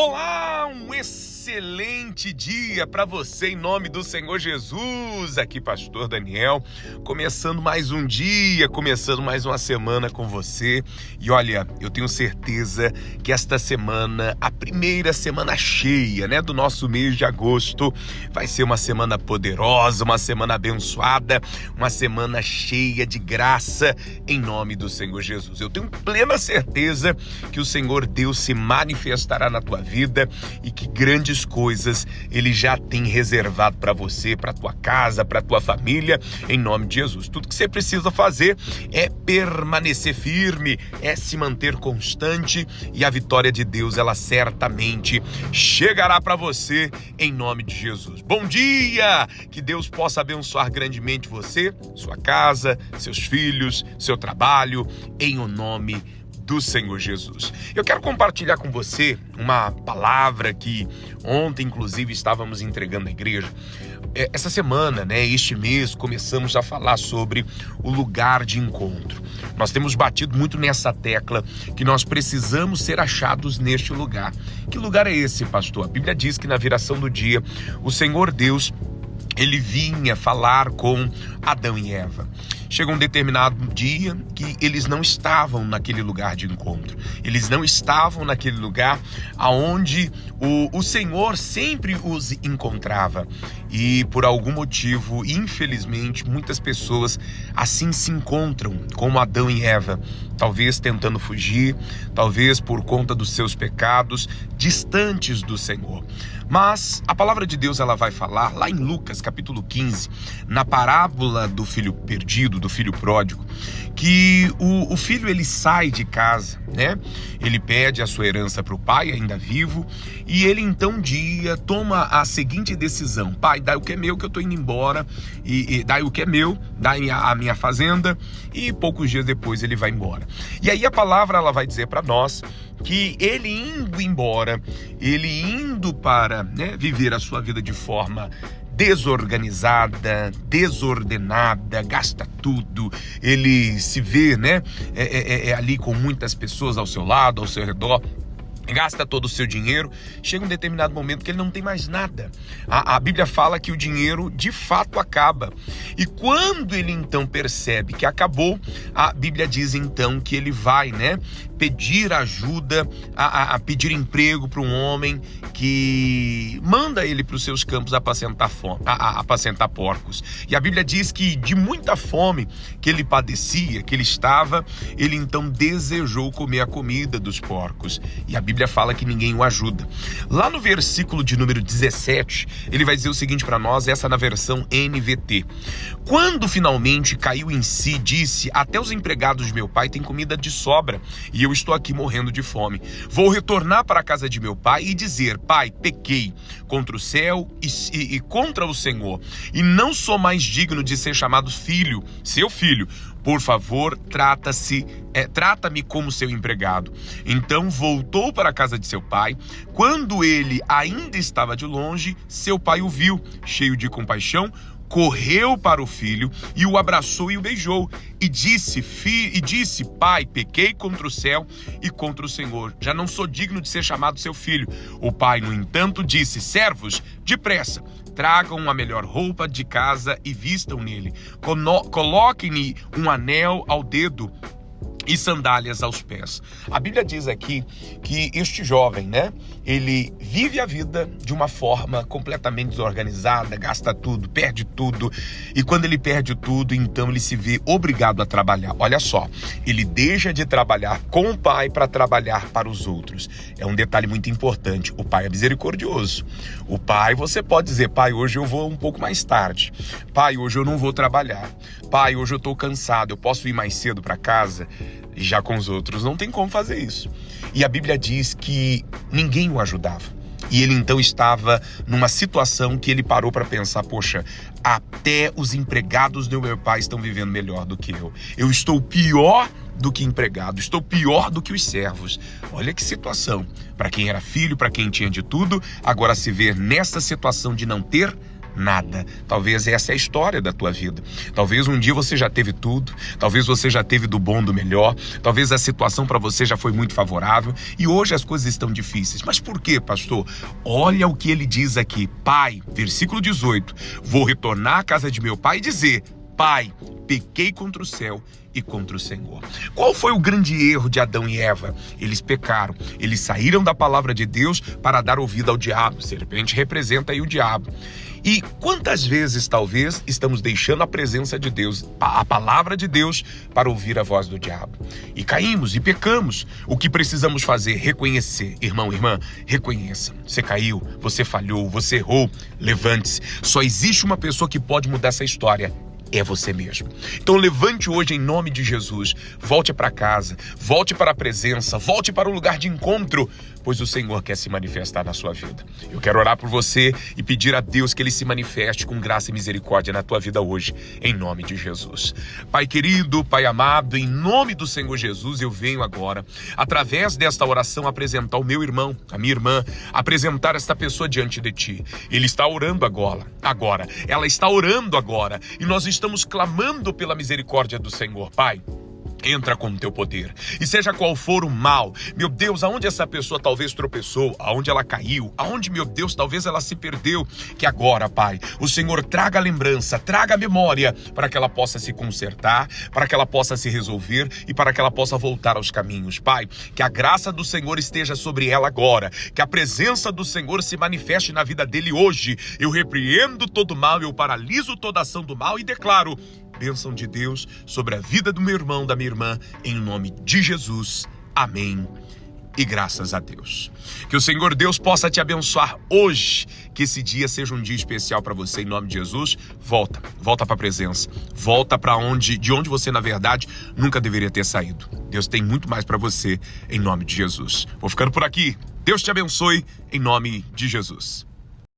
Olá, um excelente dia para você em nome do Senhor Jesus. Aqui Pastor Daniel, começando mais um dia, começando mais uma semana com você. E olha, eu tenho certeza que esta semana, a primeira semana cheia, do nosso mês de agosto, vai ser uma semana poderosa, uma semana abençoada, uma semana cheia de graça em nome do Senhor Jesus. Eu tenho plena certeza que o Senhor Deus se manifestará na tua vida e que grandes coisas Ele já tem reservado para você, para tua casa, para tua família, em nome de Jesus. Tudo que você precisa fazer é permanecer firme, é se manter constante e a vitória de Deus, ela certamente chegará para você em nome de Jesus. Bom dia! Que Deus possa abençoar grandemente você, sua casa, seus filhos, seu trabalho, em o nome do Senhor Jesus. Eu quero compartilhar com você uma palavra que ontem, inclusive, estávamos entregando à igreja. Essa semana, este mês, começamos a falar sobre o lugar de encontro. Nós temos batido muito nessa tecla que nós precisamos ser achados neste lugar. Que lugar é esse, pastor? A Bíblia diz que na viração do dia, o Senhor Deus, Ele vinha falar com Adão e Eva. Chega um determinado dia que eles não estavam naquele lugar de encontro. Eles não estavam naquele lugar aonde o Senhor sempre os encontrava. E por algum motivo, infelizmente, muitas pessoas assim se encontram como Adão e Eva. Talvez tentando fugir, talvez por conta dos seus pecados, distantes do Senhor. Mas a palavra de Deus, ela vai falar lá em Lucas capítulo 15, na parábola do filho perdido, do filho pródigo, que o filho, ele sai de casa, Ele pede a sua herança para o pai, ainda vivo, e ele então um dia toma a seguinte decisão: pai, dai o que é meu que eu estou indo embora, e dai o que é meu, dai a minha fazenda, e poucos dias depois ele vai embora. E aí a palavra, ela vai dizer para nós que ele indo embora, ele indo para viver a sua vida de forma desorganizada, desordenada, gasta tudo, ele se vê ali com muitas pessoas ao seu lado, ao seu redor, gasta todo o seu dinheiro. Chega um determinado momento que ele não tem mais nada. A Bíblia fala que o dinheiro de fato acaba. E quando ele então percebe que acabou, a Bíblia diz então que ele vai pedir ajuda, a pedir emprego para um homem que manda ele para os seus campos apacentar porcos. E a Bíblia diz que de muita fome que ele padecia, que ele estava, ele então desejou comer a comida dos porcos. E a Bíblia fala que ninguém o ajuda. Lá no versículo de número 17, ele vai dizer o seguinte para nós, essa na versão NVT. Quando finalmente caiu em si, disse: até os empregados de meu pai têm comida de sobra, e eu estou aqui morrendo de fome. Vou retornar para a casa de meu pai e dizer: pai, pequei contra o céu e contra o Senhor, e não sou mais digno de ser chamado filho, seu filho. Por favor, trata-me como seu empregado. Então voltou para a casa de seu pai. Quando ele ainda estava de longe, seu pai o viu, cheio de compaixão, correu para o filho e o abraçou e o beijou. E disse: pai, pequei contra o céu e contra o Senhor. Já não sou digno de ser chamado seu filho. O pai, no entanto, disse: servos, depressa, tragam a melhor roupa de casa e vistam nele. Coloquem-lhe um anel ao dedo e sandálias aos pés. A Bíblia diz aqui que este jovem, ele vive a vida de uma forma completamente desorganizada, gasta tudo, perde tudo, e quando ele perde tudo, então ele se vê obrigado a trabalhar. Olha só, ele deixa de trabalhar com o pai para trabalhar para os outros. É um detalhe muito importante, o pai é misericordioso. O pai, você pode dizer: pai, hoje eu vou um pouco mais tarde. Pai, hoje eu não vou trabalhar. Pai, hoje eu estou cansado, eu posso ir mais cedo para casa? E já com os outros não tem como fazer isso. E a Bíblia diz que ninguém o ajudava. E ele então estava numa situação que ele parou para pensar: poxa, até os empregados do meu pai estão vivendo melhor do que eu. Eu estou pior do que empregado, estou pior do que os servos. Olha que situação. Para quem era filho, para quem tinha de tudo, agora se ver nessa situação de não ter nada. Talvez essa é a história da tua vida. Talvez um dia você já teve tudo, talvez você já teve do bom, do melhor, talvez a situação para você já foi muito favorável e hoje as coisas estão difíceis. Mas por quê, pastor? Olha o que ele diz aqui. Pai, versículo 18, vou retornar à casa de meu pai e dizer: Pai, pequei contra o céu e contra o Senhor. Qual foi o grande erro de Adão e Eva? Eles pecaram, eles saíram da palavra de Deus para dar ouvido ao diabo. Serpente representa aí o diabo. E quantas vezes, talvez, estamos deixando a presença de Deus, a palavra de Deus, para ouvir a voz do diabo? E caímos e pecamos. O que precisamos fazer? Reconhecer. Irmão, irmã, reconheça. Você caiu, você falhou, você errou. Levante-se. Só existe uma pessoa que pode mudar essa história. É você mesmo. Então levante hoje em nome de Jesus, volte para casa, volte para a presença, volte para o lugar de encontro, pois o Senhor quer se manifestar na sua vida. Eu quero orar por você e pedir a Deus que Ele se manifeste com graça e misericórdia na tua vida hoje, em nome de Jesus. Pai querido, Pai amado, em nome do Senhor Jesus, eu venho agora, através desta oração, apresentar o meu irmão, a minha irmã, apresentar esta pessoa diante de Ti. Ele está orando agora, ela está orando agora, e nós estamos clamando pela misericórdia do Senhor. Pai, entra com o teu poder. E seja qual for o mal, meu Deus, aonde essa pessoa talvez tropeçou, aonde ela caiu, aonde, meu Deus, talvez ela se perdeu, que agora, Pai, o Senhor traga a lembrança, traga a memória, para que ela possa se consertar, para que ela possa se resolver e para que ela possa voltar aos caminhos. Pai, que a graça do Senhor esteja sobre ela agora, que a presença do Senhor se manifeste na vida dele hoje. Eu repreendo todo mal, eu paraliso toda ação do mal e declaro bênção de Deus sobre a vida do meu irmão, da minha irmã, em nome de Jesus. Amém. E graças a Deus. Que o Senhor Deus possa te abençoar hoje. Que esse dia seja um dia especial para você, em nome de Jesus. Volta para a presença. Volta para de onde você, na verdade, nunca deveria ter saído. Deus tem muito mais para você, em nome de Jesus. Vou ficando por aqui. Deus te abençoe, em nome de Jesus.